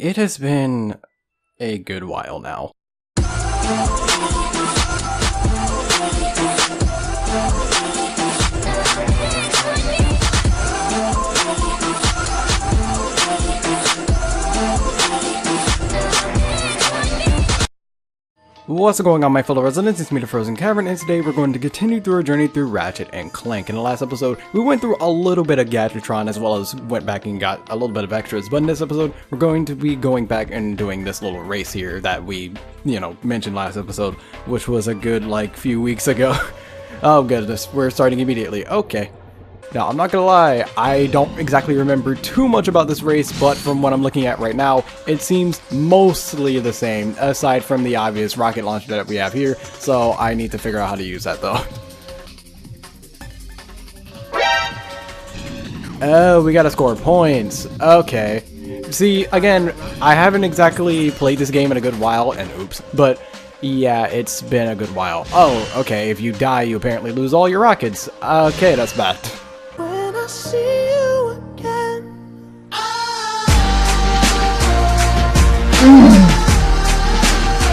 It has been a good while now. What's going on, my fellow residents? It's me, TheFrozenCavern, and today we're going to continue through our journey through Ratchet and Clank. In the last episode, we went through a little bit of Gadgetron as well as went back and got a little bit of extras, but in this episode, we're going to be going back and doing this little race here that we, mentioned last episode, which was a good, few weeks ago. Oh goodness, we're starting immediately. Okay. Now, I'm not gonna lie, I don't exactly remember too much about this race, but from what I'm looking at right now, it seems mostly the same, aside from the obvious rocket launcher that we have here, so I need to figure out how to use that though. Oh, we gotta score points. Okay. See, again, I haven't exactly played this game in a good while, and oops, but yeah, it's been a good while. Oh, okay, if you die, you apparently lose all your rockets. Okay, that's bad. See you again.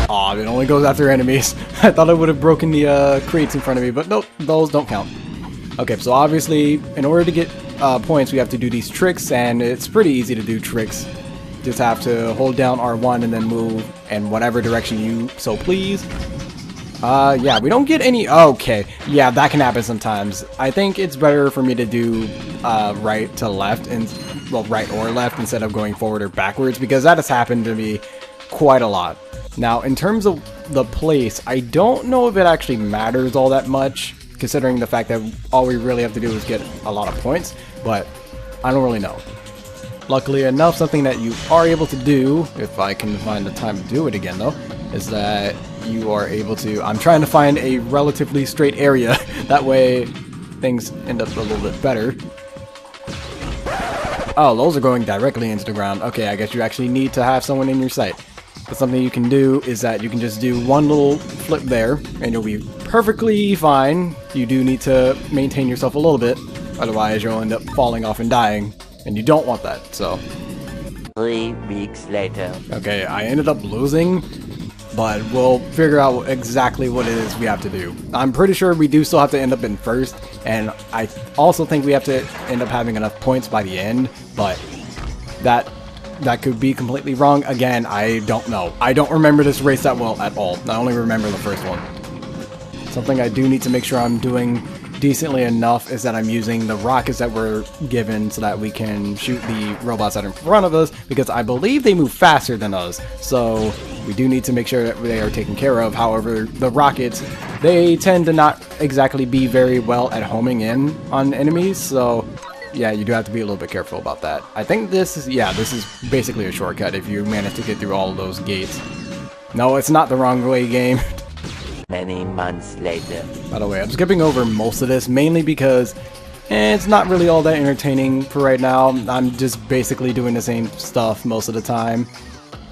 Aw, it only goes after enemies. I thought I would have broken the crates in front of me, but nope, those don't count. Okay, so obviously, in order to get points, we have to do these tricks, and it's pretty easy to do tricks. Just have to hold down R1 and then move in whatever direction you so please. Yeah, we don't get any. Okay, yeah, that can happen sometimes. I think it's better for me to do right to left, and well, right or left instead of going forward or backwards, because that has happened to me quite a lot. Now, in terms of the place, I don't know if it actually matters all that much, considering the fact that all we really have to do is get a lot of points, but I don't really know. Luckily enough, something that you are able to do, if I can find the time to do it again though, is that you are able to, I'm trying to find a relatively straight area, that way things end up a little bit better. Oh, those are going directly into the ground. Okay, I guess you actually need to have someone in your sight. But something you can do is that you can just do one little flip there, and you'll be perfectly fine. You do need to maintain yourself a little bit, otherwise you'll end up falling off and dying, and you don't want that, so. 3 weeks later. Okay, I ended up losing, but we'll figure out exactly what it is we have to do. I'm pretty sure we do still have to end up in first, and I also think we have to end up having enough points by the end, but that could be completely wrong. Again, I don't know. I don't remember this race that well at all. I only remember the first one. Something I do need to make sure I'm doing decently enough is that I'm using the rockets that were given so that we can shoot the robots that are in front of us, because I believe they move faster than us, so we do need to make sure that they are taken care of. However, the rockets, they tend to not exactly be very well at homing in on enemies, so yeah, you do have to be a little bit careful about that. I think this is basically a shortcut if you manage to get through all of those gates. No, it's not the wrong way, game. Many months later. By the way, I'm skipping over most of this, mainly because it's not really all that entertaining for right now. I'm just basically doing the same stuff most of the time.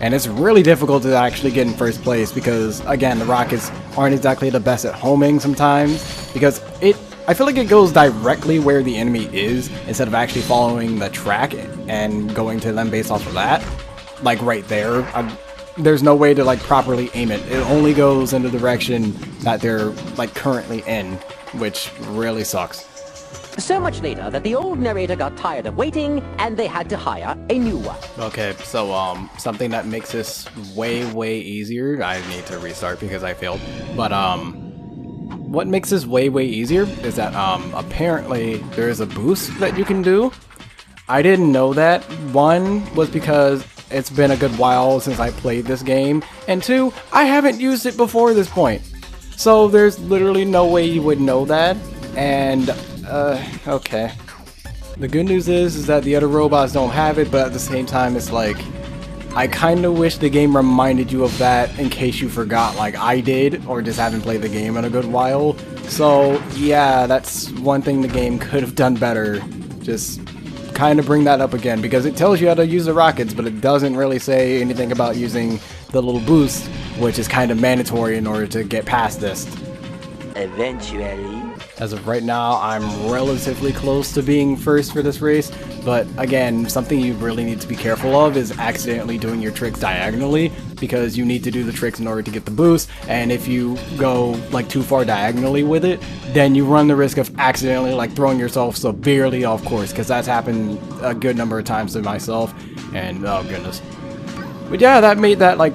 And it's really difficult to actually get in first place because, again, the rockets aren't exactly the best at homing sometimes, because I feel like it goes directly where the enemy is instead of actually following the track and going to them based off of that. Like right there. There's no way to properly aim it. It only goes in the direction that they're currently in, which really sucks. So much later that the old narrator got tired of waiting and they had to hire a new one. Okay, so something that makes this way easier. I need to restart because I failed. But what makes this way easier is that apparently there is a boost that you can do. I didn't know that. One was because it's been a good while since I played this game, and two, I haven't used it before this point. So there's literally no way you would know that, and, okay. The good news is that the other robots don't have it, but at the same time, it's I kinda wish the game reminded you of that in case you forgot like I did, or just haven't played the game in a good while. So, yeah, that's one thing the game could have done better. Just kind of bring that up again, because it tells you how to use the rockets, but it doesn't really say anything about using the little boost, which is kind of mandatory in order to get past this. Eventually. As of right now, I'm relatively close to being first for this race, but again, something you really need to be careful of is accidentally doing your tricks diagonally, because you need to do the tricks in order to get the boost, and if you go like too far diagonally with it, then you run the risk of accidentally like throwing yourself severely off course, because that's happened a good number of times to myself, and oh goodness. But yeah, that made that like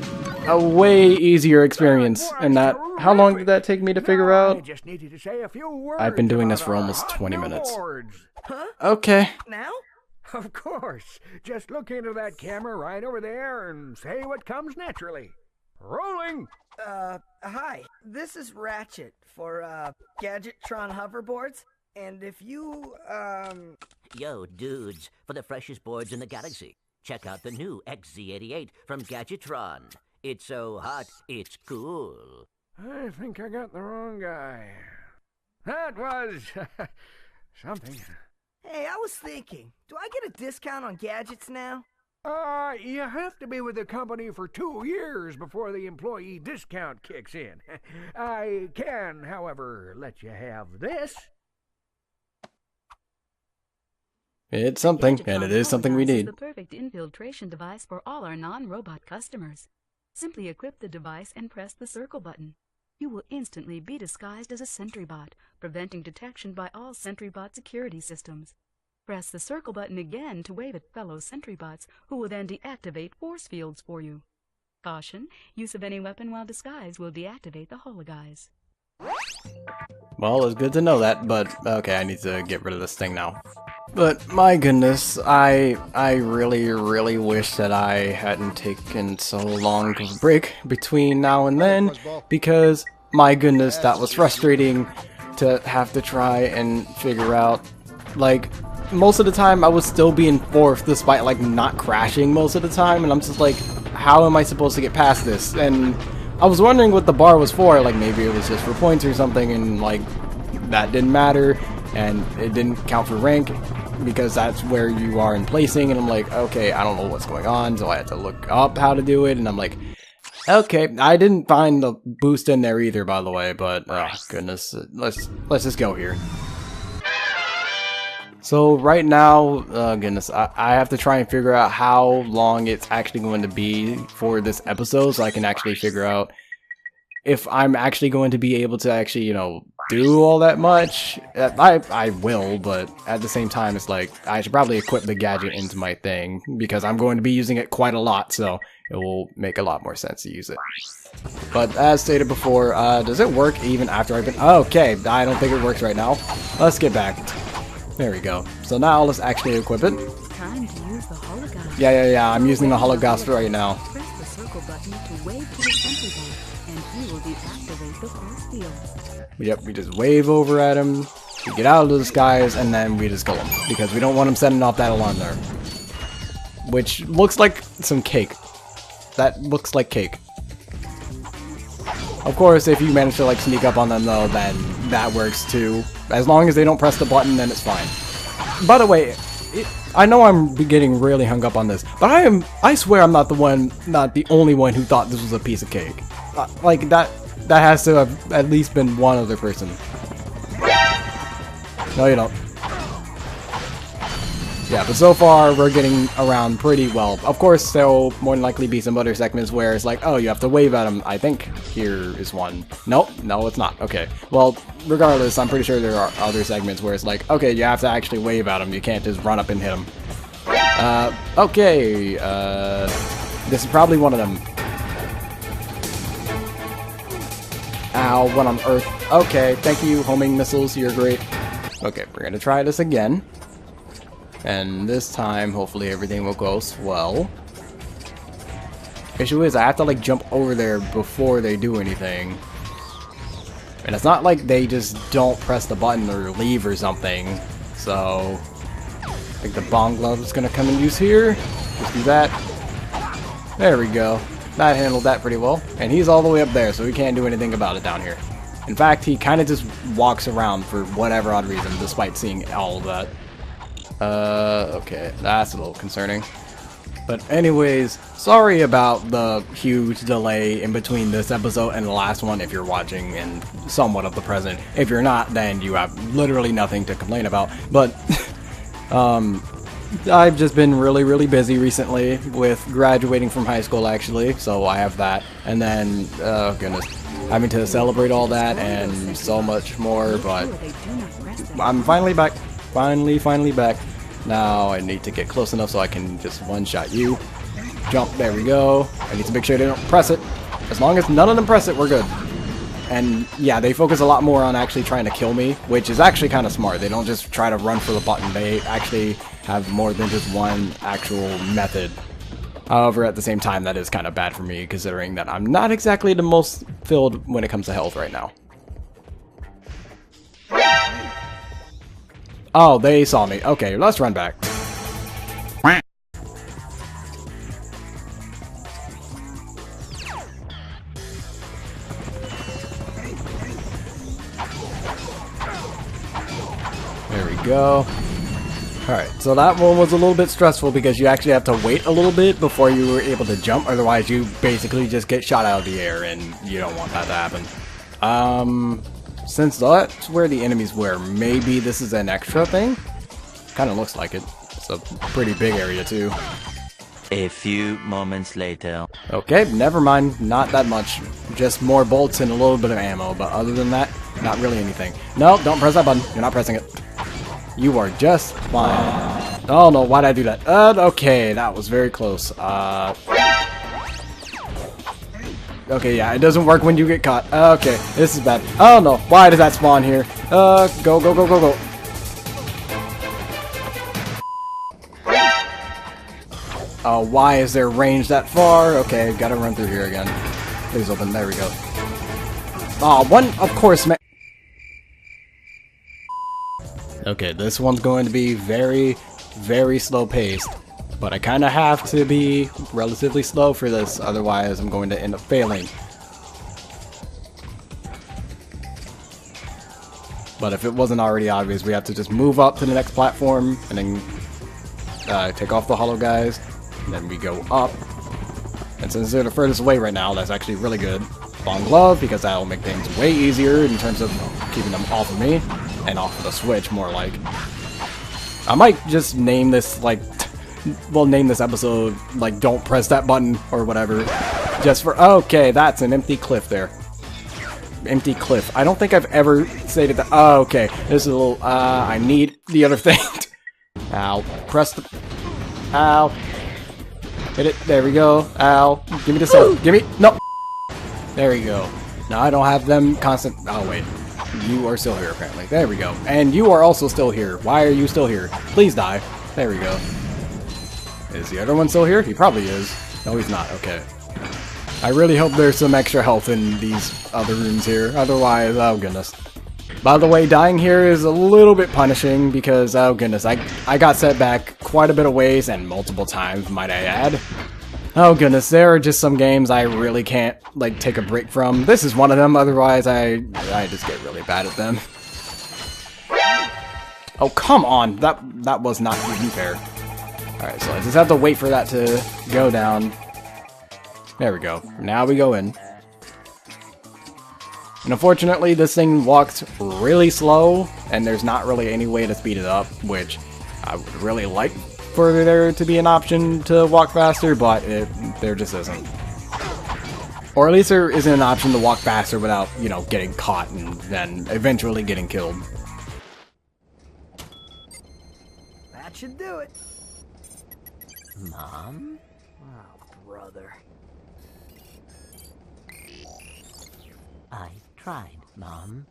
a way easier experience. And that, how long did that take me to figure out? I've been doing this for almost 20 minutes. Huh? Okay. Now? Of course. Just look into that camera right over there and say what comes naturally. Rolling. Hi. This is Ratchet for, Gadgetron hoverboards. And if you, Yo, dudes, for the freshest boards in the galaxy, check out the new XZ88 from Gadgetron. It's so hot, it's cool. I think I got the wrong guy. That was something. Hey, I was thinking, do I get a discount on gadgets now? You have to be with the company for 2 years before the employee discount kicks in. I can, however, let you have this. It's something, and it is something we need. The perfect infiltration device for all our non-robot customers. Simply equip the device and press the circle button. You will instantly be disguised as a sentry bot, preventing detection by all sentry bot security systems. Press the circle button again to wave at fellow sentry bots, who will then deactivate force fields for you. Caution, use of any weapon while disguised will deactivate the hologuise. Well, it's good to know that, but okay, I need to get rid of this thing now. But my goodness, I really wish that I hadn't taken so long of a break between now and then, because my goodness, that was frustrating to have to try and figure out. Like, most of the time I was still being fourth despite like not crashing most of the time, and I'm just like, how am I supposed to get past this? And I was wondering what the bar was for, like maybe it was just for points or something, and like that didn't matter, and it didn't count for rank because that's where you are in placing, and I'm like, okay, I don't know what's going on, so I had to look up how to do it, and I'm like, okay, I didn't find the boost in there either, by the way, but oh goodness, let's just go here. So right now, goodness, I have to try and figure out how long it's actually going to be for this episode, so I can actually figure out if I'm actually going to be able to actually, you know, do all that much. I will, but at the same time, it's like, I should probably equip the gadget into my thing, because I'm going to be using it quite a lot, so it will make a lot more sense to use it. But as stated before, does it work even after I've been... Okay, I don't think it works right now. Let's get back. There we go. So now let's actually equip it. Time to use the hologram. Yeah, I'm using the hologram right now. Press the circle button to wave to the sentry bot, and he will deactivate the force field. Yep, we just wave over at him, we get out of the skies, and then we just kill him, because we don't want him setting off that alarm there. Which looks like some cake. That looks like cake. Of course, if you manage to like sneak up on them though, then that works too. As long as they don't press the button, then it's fine. By the way, I know I'm getting really hung up on this, but I swear I'm not the only one who thought this was a piece of cake. Like that has to have at least been one other person. No, you don't. Yeah, but so far we're getting around pretty well. Of course, there'll more than likely be some other segments where it's like, oh, you have to wave at them. I think here is one. Nope, no, it's not. Okay. Well, regardless, I'm pretty sure there are other segments where it's like, okay, you have to actually wave at them. You can't just run up and hit them. Okay. This is probably one of them. Ow, what on earth? Okay, thank you, homing missiles. You're great. Okay, we're gonna try this again. And this time, hopefully everything will go well. Issue is, I have to like jump over there before they do anything. And it's not like they just don't press the button or leave or something. So, I think the bomb glove is gonna come in use here. Just do that. There we go. That handled that pretty well. And he's all the way up there, so we can't do anything about it down here. In fact, he kind of just walks around for whatever odd reason, despite seeing all of that. Okay, that's a little concerning. But anyways, sorry about the huge delay in between this episode and the last one if you're watching in somewhat of the present. If you're not, then you have literally nothing to complain about. But I've just been really busy recently with graduating from high school actually, so I have that. And then, oh goodness, having to celebrate all that and so much more, but I'm finally back. Finally back. Now I need to get close enough so I can just one-shot you. Jump, there we go. I need to make sure they don't press it. As long as none of them press it, we're good. And yeah, they focus a lot more on actually trying to kill me, which is actually kind of smart. They don't just try to run for the button. They actually have more than just one actual method. However, at the same time, that is kind of bad for me, considering that I'm not exactly the most filled when it comes to health right now. Oh, they saw me. Okay, let's run back. There we go. Alright, so that one was a little bit stressful because you actually have to wait a little bit before you were able to jump, otherwise you basically just get shot out of the air and you don't want that to happen. Since that's where the enemies were, maybe this is an extra thing? Kinda looks like it. It's a pretty big area too. A few moments later. Okay, never mind. Not that much. Just more bolts and a little bit of ammo, but other than that, not really anything. No, don't press that button. You're not pressing it. You are just fine. Oh no, why'd I do that? Okay, that was very close. Okay, yeah, it doesn't work when you get caught. Okay, this is bad. Oh no, why does that spawn here? Go. Why is there range that far? Okay, gotta run through here again. Please open, there we go. Oh, one, of course, man. Okay, this one's going to be very slow paced. But I kind of have to be relatively slow for this, otherwise I'm going to end up failing. But if it wasn't already obvious, we have to just move up to the next platform, and then take off the hollow guys, and then we go up. And since they're the furthest away right now, that's actually really good. Long glove, because that'll make things way easier in terms of keeping them off of me, and off of the switch, more like. I might just name this, like, we'll name this episode, like, don't press that button, or whatever. Just for, okay, that's an empty cliff there. Empty cliff. I don't think I've ever stated that. Oh, okay. This is a little, I need the other thing. Ow. Press the, ow. Hit it. There we go. Ow. Give me this. Give me, no. There we go. Now I don't have them constant, oh wait. You are still here, apparently. There we go. And you are also still here. Why are you still here? Please die. There we go. Is the other one still here? He probably is. No, he's not. Okay. I really hope there's some extra health in these other rooms here. Otherwise, oh goodness. By the way, dying here is a little bit punishing because, oh goodness, I got set back quite a bit of ways and multiple times, might I add. Oh goodness, there are just some games I really can't, like, take a break from. This is one of them, otherwise I just get really bad at them. Oh, come on! That was not even fair. Alright, so I just have to wait for that to go down. There we go. Now we go in. And unfortunately, this thing walks really slow, and there's not really any way to speed it up, which I would really like for there to be an option to walk faster, but there just isn't. Or at least there isn't an option to walk faster without, you know, getting caught and then eventually getting killed. That should do it. Mom? Oh, brother. I tried, Mom.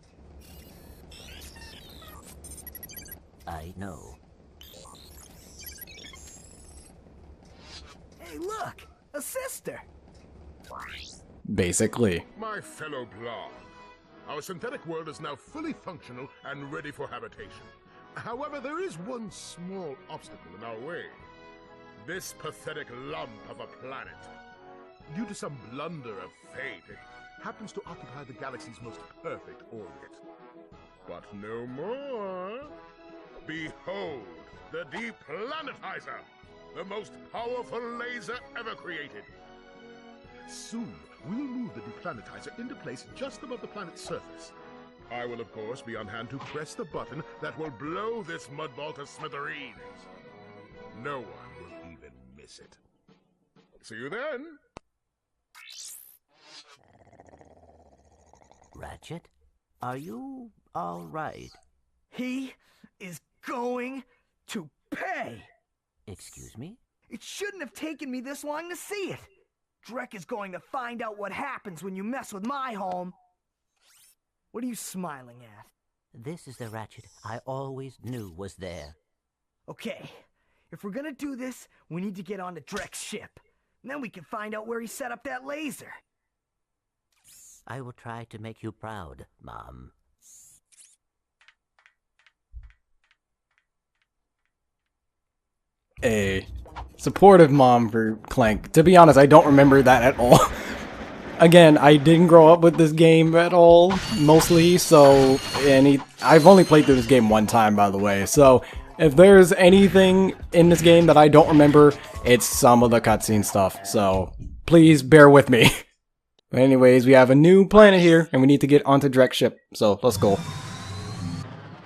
I know. Hey, look! A sister! Basically. My fellow Blarg, our synthetic world is now fully functional and ready for habitation. However, there is one small obstacle in our way. This pathetic lump of a planet. Due to some blunder of fate, it happens to occupy the galaxy's most perfect orbit. But no more. Behold, the Deplanetizer! the most powerful laser ever created. Soon, we'll move the deplanetizer into place just above the planet's surface. I will, of course, be on hand to press the button that will blow this mudball to smithereens. No one will even miss it. See you then. Ratchet, are you all right? He is going to pay! Excuse me? It shouldn't have taken me this long to see it. Drek is going to find out what happens when you mess with my home. What are you smiling at? This is the Ratchet I always knew was there. Okay, if we're gonna do this, we need to get onto Drek's ship. And then we can find out where he set up that laser. I will try to make you proud, Mom. A supportive mom for Clank. To be honest, I don't remember that at all. Again, I didn't grow up with this game at all, mostly, so, I've only played through this game one time, by the way, so if there's anything in this game that I don't remember, it's some of the cutscene stuff, so please bear with me. Anyways, we have a new planet here, and we need to get onto Drek's ship, so let's go.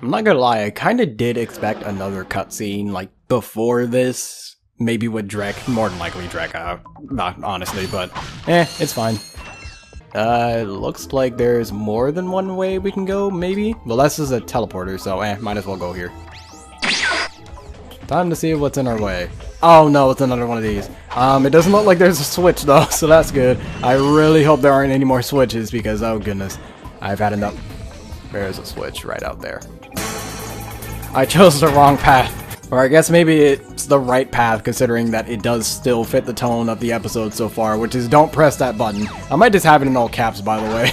I'm not gonna lie, I kinda did expect another cutscene, like, before this. Maybe with Drek, more than likely Drek, not honestly, but, it's fine. It looks like there's more than one way we can go, maybe? Well, this is a teleporter, so, might as well go here. Time to see what's in our way. Oh no, it's another one of these. It doesn't look like there's a switch though, so that's good. I really hope there aren't any more switches because, oh goodness, I've had enough. There's a switch right out there. I chose the wrong path. Or I guess maybe it's the right path considering that it does still fit the tone of the episode so far, which is don't press that button. I might just have it in all caps, by the way,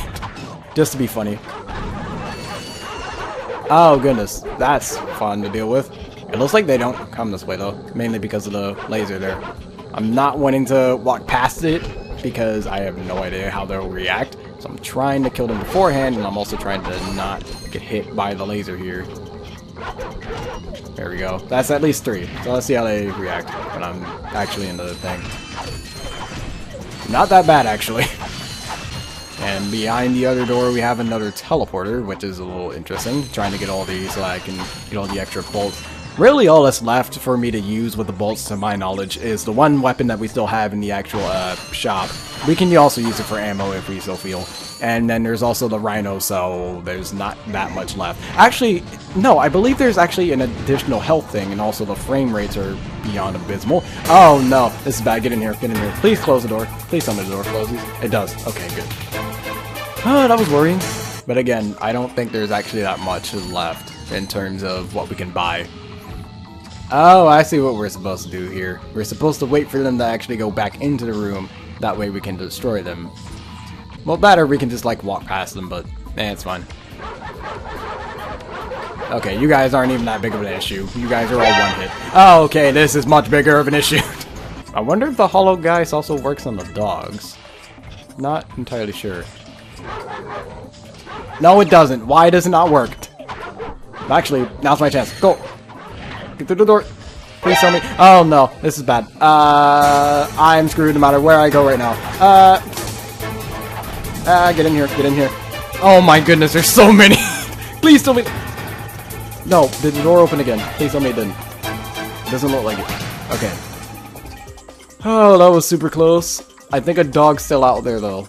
just to be funny. Oh goodness, that's fun to deal with. It looks like they don't come this way though, mainly because of the laser there. I'm not wanting to walk past it because I have no idea how they'll react. So I'm trying to kill them beforehand, and I'm also trying to not get hit by the laser here. There we go. That's at least 3. So let's see how they react when I'm actually into the thing. Not that bad, actually. And behind the other door, we have another teleporter, which is a little interesting. Trying to get all these so I can get all the extra bolts. Really, all that's left for me to use with the bolts, to my knowledge, is the one weapon that we still have in the actual shop. We can also use it for ammo if we so feel. And then there's also the Rhino, so there's not that much left. Actually, no, I believe there's actually an additional health thing, and also the frame rates are beyond abysmal. Oh no, this is bad. Get in here, get in here. Please close the door. Please tell me the door closes. It does. Okay, good. Oh, that was worrying. But again, I don't think there's actually that much left in terms of what we can buy. Oh, I see what we're supposed to do here. We're supposed to wait for them to actually go back into the room. That way we can destroy them. Well, better we can just like walk past them, but it's fine. Okay, you guys aren't even that big of an issue. You guys are all one hit. Oh, okay, this is much bigger of an issue. I wonder if the hollow guys also works on the dogs. Not entirely sure. No, it doesn't. Why does it not work? Actually, now's my chance. Go. Get through the door. Please tell me. Oh no, this is bad. I'm screwed no matter where I go right now. Get in here, get in here. Oh my goodness, there's so many. Please tell me. No, did the door open again? Please tell me it didn't. It doesn't look like it. Okay. Oh, that was super close. I think a dog's still out there though.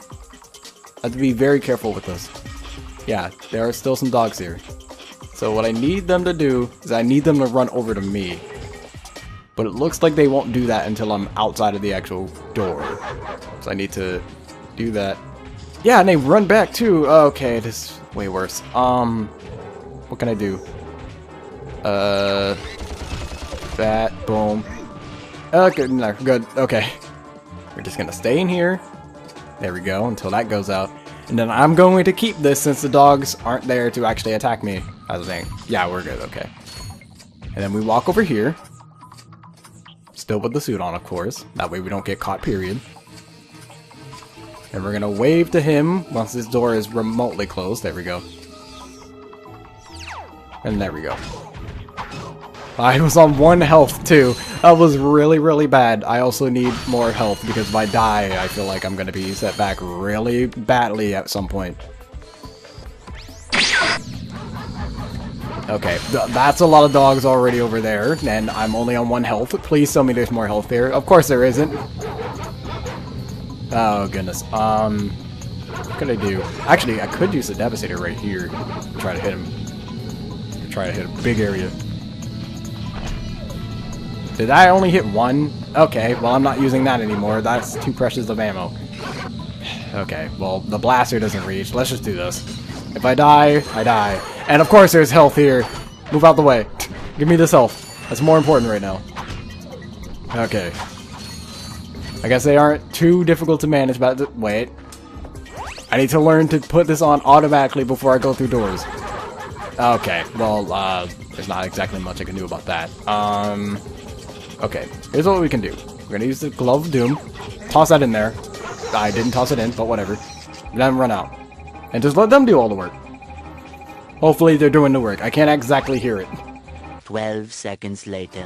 I have to be very careful with this. Yeah, there are still some dogs here. So what I need them to do is I need them to run over to me. But it looks like they won't do that until I'm outside of the actual door. So I need to do that. Yeah, and they run back too. Okay, this is way worse. What can I do? That, boom. Okay, no, good, okay. We're just gonna stay in here. There we go, until that goes out. And then I'm going to keep this since the dogs aren't there to actually attack me. I was saying, yeah, we're good, okay. And then we walk over here. Still with the suit on, of course. That way we don't get caught, period. And we're gonna wave to him once this door is remotely closed. There we go. And there we go. I was on 1 health too. That was really, really bad. I also need more health because if I die, I feel like I'm going to be set back really badly at some point. Okay, that's a lot of dogs already over there, and I'm only on 1 health. Please tell me there's more health here. Of course there isn't. Oh, goodness. What could I do? Actually, I could use the Devastator right here to try to hit him. Try to hit a big area. Did I only hit 1? Okay, well, I'm not using that anymore. That's too precious of ammo. Okay, well, the blaster doesn't reach. Let's just do this. If I die, I die. And of course there's health here. Move out the way. Give me this health. That's more important right now. Okay. I guess they aren't too difficult to manage, but wait. I need to learn to put this on automatically before I go through doors. Okay, well, there's not exactly much I can do about that. Okay, here's what we can do. We're gonna use the Glove of Doom. Toss that in there. I didn't toss it in, but whatever. Then run out. And just let them do all the work. Hopefully they're doing the work. I can't exactly hear it. 12 seconds later.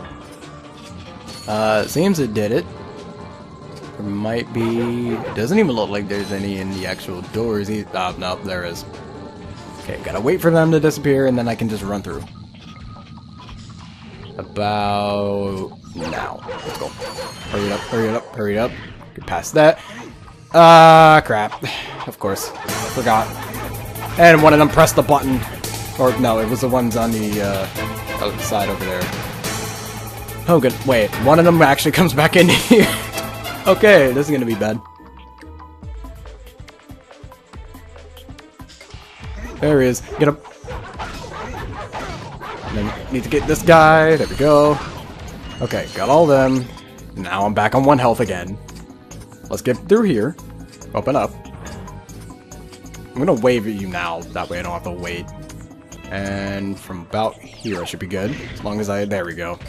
Seems it did it. There might be... It doesn't even look like there's any in the actual doors. Oh, no, there is. Okay, gotta wait for them to disappear and then I can just run through. About... now. Let's go. Hurry it up, hurry it up, hurry it up. Get past that. Crap. Of course. Forgot. And one of them pressed the button. Or, no, it was the ones on the, other side over there. Oh, good. Wait, one of them actually comes back in here. Okay, this is gonna be bad. There he is. Get him. And then need to get this guy. There we go. Okay, got all them. Now I'm back on 1 health again. Let's get through here. Open up. I'm gonna wave at you now. That way I don't have to wait. And from about here I should be good. As long as I... There we go.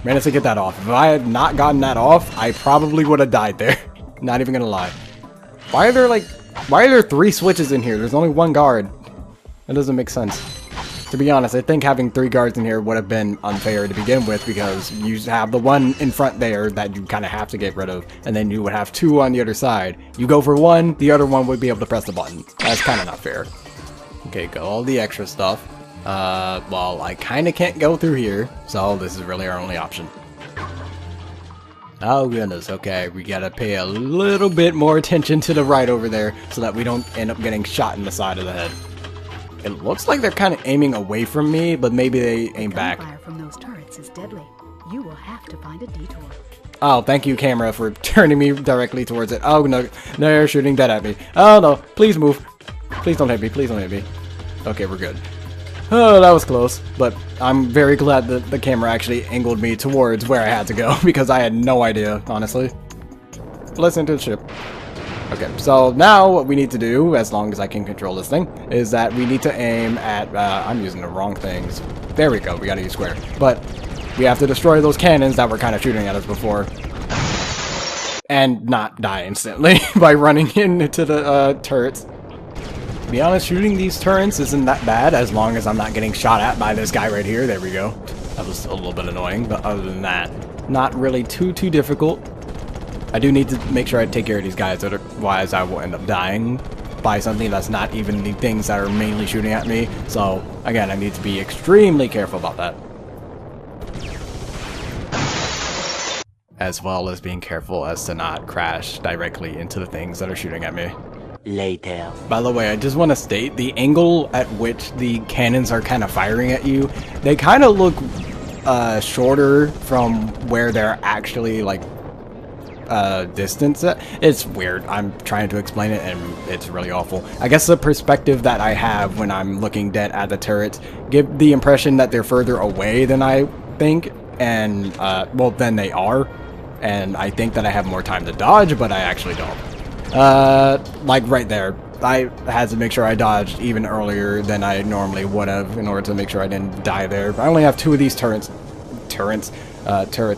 Managed to get that off. If I had not gotten that off, I probably would have died there. Not even gonna lie. Why are there 3 switches in here? There's only 1 guard. That doesn't make sense. To be honest, I think having 3 guards in here would have been unfair to begin with because you have the one in front there that you kind of have to get rid of, and then you would have 2 on the other side. You go for 1, the other one would be able to press the button. That's kind of not fair. Okay, got all the extra stuff. Well, I kind of can't go through here, so this is really our only option. Oh goodness, okay, we gotta pay a little bit more attention to the right over there so that we don't end up getting shot in the side of the head. It looks like they're kind of aiming away from me, but maybe they aim back. Gunfire from those turrets is deadly. You will have to find a detour. Oh, thank you, camera, for turning me directly towards it. Oh no, they're shooting dead at me. Oh no, please move. Please don't hit me, please don't hit me. Okay, we're good. Oh, that was close, but I'm very glad that the camera actually angled me towards where I had to go, because I had no idea, honestly. Let's enter the ship. Okay, so now what we need to do, as long as I can control this thing, is that we need to aim at, I'm using the wrong things. There we go, we gotta use square. But we have to destroy those cannons that were kind of shooting at us before. And not die instantly by running into the turrets. To be honest, shooting these turrets isn't that bad as long as I'm not getting shot at by this guy right here. There we go. That was a little bit annoying, but other than that, not really too difficult. I do need to make sure I take care of these guys, otherwise I will end up dying by something that's not even the things that are mainly shooting at me. So, again, I need to be extremely careful about that. As well as being careful as to not crash directly into the things that are shooting at me. Later. By the way, I just want to state, the angle at which the cannons are kind of firing at you, they kind of look shorter from where they're actually, like, distance. It's weird. I'm trying to explain it and it's really awful. I guess the perspective that I have when I'm looking dead at the turrets give the impression that they're further away than I think, and well, then they are, and I think that I have more time to dodge, but I actually don't. Like right there, I had to make sure I dodged even earlier than I normally would have in order to make sure I didn't die there. I only have 2 of these turrets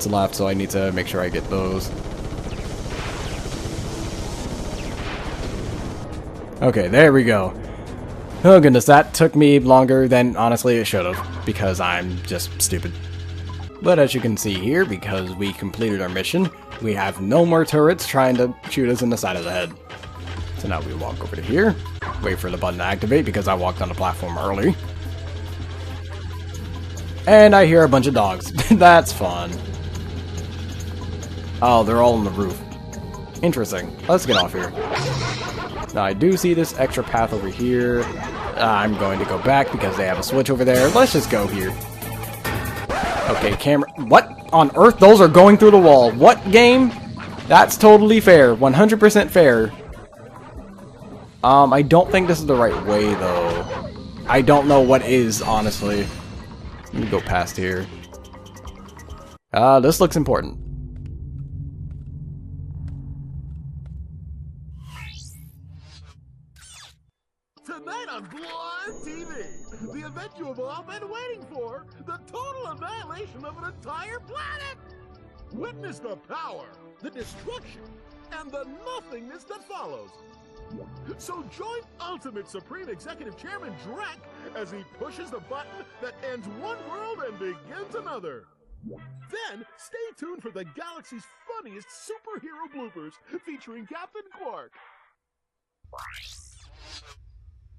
left, so I need to make sure I get those. Okay, there we go. Oh goodness, that took me longer than honestly it should have, because I'm just stupid. But as you can see here, because we completed our mission, we have no more turrets trying to shoot us in the side of the head. So now we walk over to here, wait for the button to activate because I walked on the platform early. And I hear a bunch of dogs. That's fun. Oh, they're all on the roof. Interesting. Let's get off here. Now I do see this extra path over here. I'm going to go back because they have a switch over there. Let's just go here. Okay, camera. What on earth? Those are going through the wall. What game? That's totally fair. 100% fair. I don't think this is the right way, though. I don't know what is, honestly. Let me go past here. This looks important. Tonight on Blind TV, the event you have all been waiting for, the total annihilation of an entire planet! Witness the power, the destruction, and the nothingness that follows. So join Ultimate Supreme Executive Chairman Drek as he pushes the button that ends one world and begins another. Then, stay tuned for the galaxy's funniest superhero bloopers featuring Captain Quark.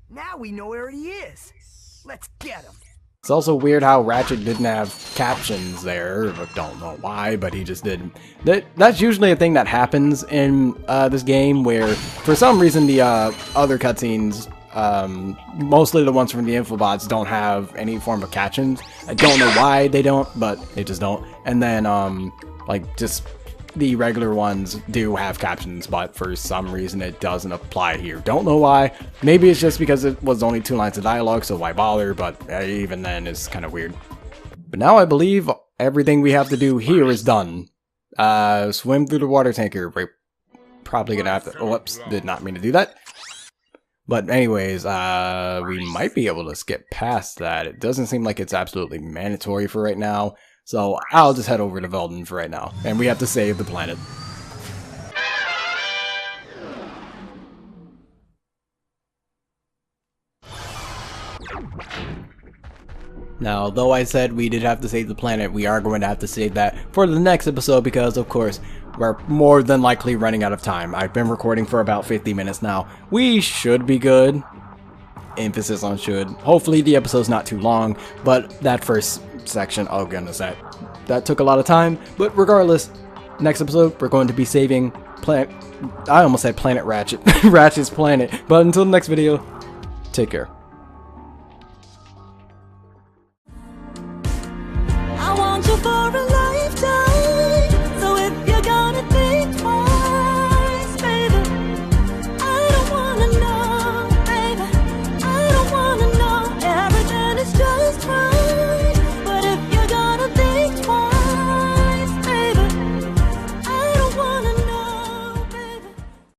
Now we know where he is. Let's get him. It's also weird how Ratchet didn't have captions there. I don't know why, but he just didn't. That's usually a thing that happens in this game, where for some reason the other cutscenes, mostly the ones from the Infobots, don't have any form of captions. I don't know why they don't, but they just don't. And then like just the regular ones do have captions, but for some reason it doesn't apply here. Don't know why. Maybe it's just because it was only 2 lines of dialogue, so why bother, but even then it's kind of weird. But now I believe everything we have to do here is done. Swim through the water tanker. We're probably gonna have to... Oh, whoops, did not mean to do that. But anyways, we might be able to skip past that. It doesn't seem like it's absolutely mandatory for right now. So I'll just head over to Velden for right now. And we have to save the planet. Now, though I said we did have to save the planet, we are going to have to save that for the next episode because, of course, we're more than likely running out of time. I've been recording for about 50 minutes now. We should be good. Emphasis on should. Hopefully the episode's not too long, but that first section, oh goodness, that took a lot of time. But regardless, next episode we're going to be saving I almost said Planet Ratchet. Ratchet's planet. But until the next video, take care.